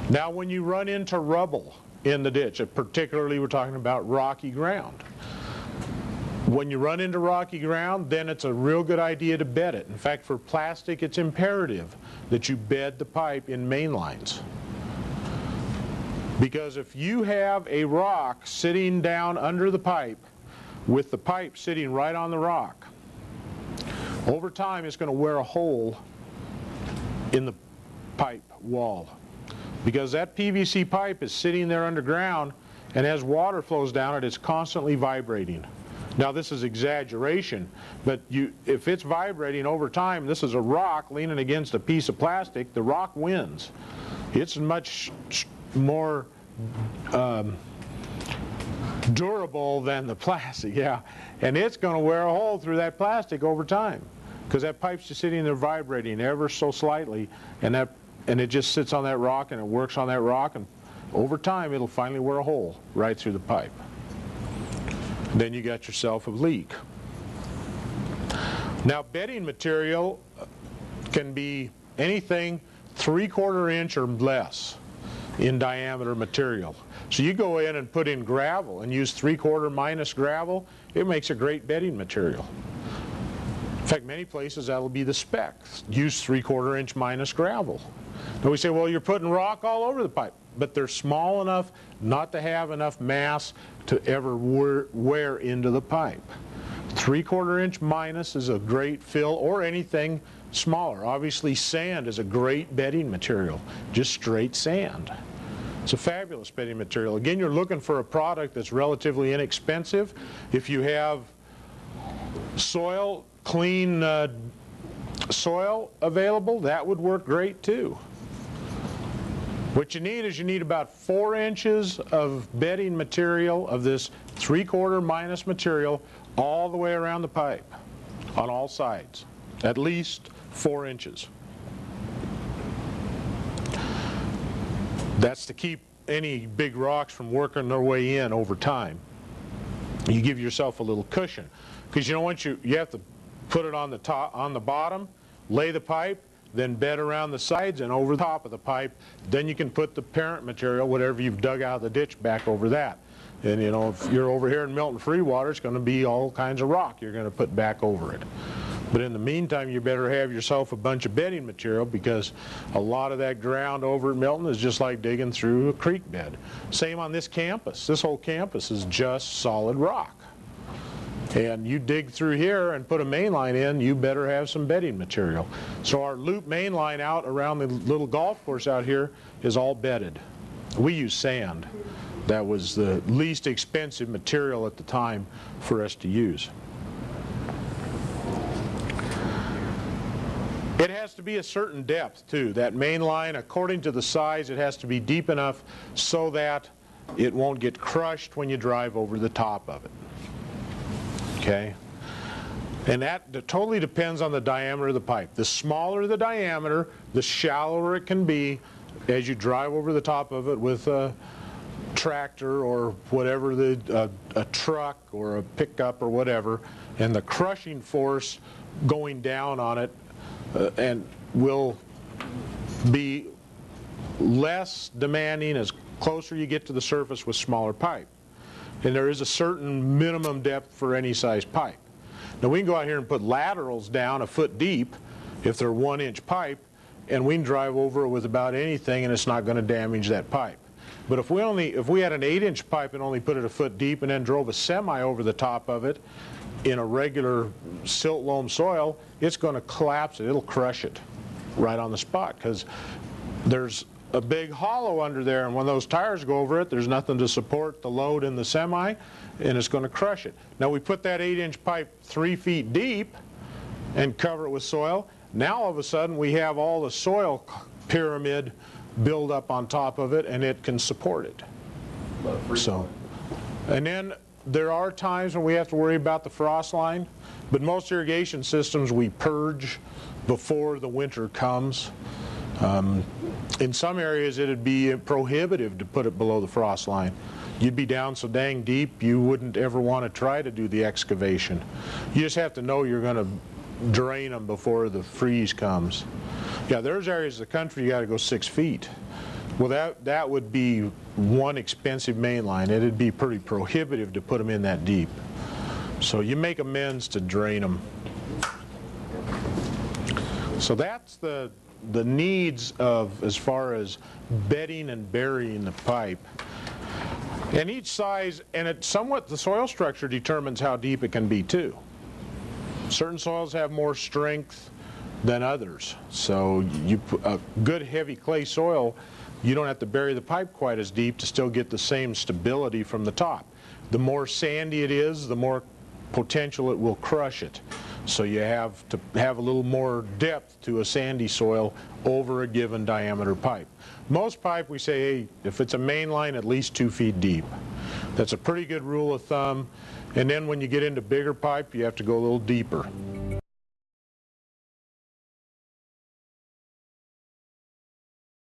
Now when you run into rubble in the ditch, particularly we're talking about rocky ground. When you run into rocky ground, then it's a real good idea to bed it. In fact, for plastic, it's imperative that you bed the pipe in main lines. Because if you have a rock sitting down under the pipe with the pipe sitting right on the rock, over time it's going to wear a hole in the pipe wall. Because that PVC pipe is sitting there underground, and as water flows down it, it's constantly vibrating. Now this is exaggeration, but if it's vibrating over time, this is a rock leaning against a piece of plastic, the rock wins. It's much more durable than the plastic, yeah. And it's going to wear a hole through that plastic over time, because that pipe's just sitting there vibrating ever so slightly, and it just sits on that rock and it works on that rock, and over time it'll finally wear a hole right through the pipe. Then you got yourself a leak. Now bedding material can be anything 3/4 inch or less in diameter material. So you go in and put in gravel and use 3/4 minus gravel, it makes a great bedding material. In fact, many places that'll be the spec. Use 3/4 inch minus gravel. Now we say, well, you're putting rock all over the pipe, but they're small enough not to have enough mass to ever wear into the pipe. 3/4 inch minus is a great fill, or anything smaller. Obviously sand is a great bedding material, just straight sand. It's a fabulous bedding material. Again, you're looking for a product that's relatively inexpensive. If you have soil, clean soil available, that would work great too. What you need is you need about 4 inches of bedding material of this 3/4 minus material all the way around the pipe on all sides. At least 4 inches. That's to keep any big rocks from working their way in over time. You give yourself a little cushion, because you know, once you have to put it on the top, on the bottom, lay the pipe, then bed around the sides and over the top of the pipe. Then you can put the parent material, whatever you've dug out of the ditch, back over that. And you know, if you're over here in Milton Free Water, it's going to be all kinds of rock you're going to put back over it. But in the meantime, you better have yourself a bunch of bedding material, because a lot of that ground over at Milton is just like digging through a creek bed. Same on this campus. This whole campus is just solid rock. And you dig through here and put a main line in, you better have some bedding material. So our loop main line out around the little golf course out here is all bedded. We use sand. That was the least expensive material at the time for us to use. It has to be a certain depth too. That main line, according to the size, it has to be deep enough so that it won't get crushed when you drive over the top of it. Okay? And that totally depends on the diameter of the pipe. The smaller the diameter, the shallower it can be as you drive over the top of it with a tractor or whatever, a truck or a pickup or whatever, and the crushing force going down on it and will be less demanding as closer you get to the surface with smaller pipe. And there is a certain minimum depth for any size pipe. Now we can go out here and put laterals down 1 foot deep if they're 1 inch pipe, and we can drive over it with about anything and it's not going to damage that pipe. But if we had an 8-inch pipe and only put it 1 foot deep and then drove a semi over the top of it in a regular silt loam soil, it's going to collapse it. It'll crush it right on the spot, because there's a big hollow under there, and when those tires go over it, there's nothing to support the load in the semi, and it's going to crush it. Now we put that 8-inch pipe 3 feet deep and cover it with soil. Now all of a sudden we have all the soil pyramid build up on top of it, and it can support it. So, and then there are times when we have to worry about the frost line, but most irrigation systems we purge before the winter comes. In some areas it'd be prohibitive to put it below the frost line. You'd be down so dang deep you wouldn't ever want to try to do the excavation. You just have to know you're going to drain them before the freeze comes. Yeah, there's areas of the country you got to go 6 feet Well, that would be one expensive main line. It'd be pretty prohibitive to put them in that deep. So you make amends to drain them. So that's the needs of, as far as bedding and burying the pipe. And each size, and it somewhat, the soil structure determines how deep it can be too. Certain soils have more strength than others. So a good heavy clay soil, you don't have to bury the pipe quite as deep to still get the same stability from the top. The more sandy it is, the more potential it will crush it. So you have to have a little more depth to a sandy soil over a given diameter pipe. Most pipe, we say, hey, if it's a main line, at least 2 feet deep. That's a pretty good rule of thumb. And then when you get into bigger pipe, you have to go a little deeper.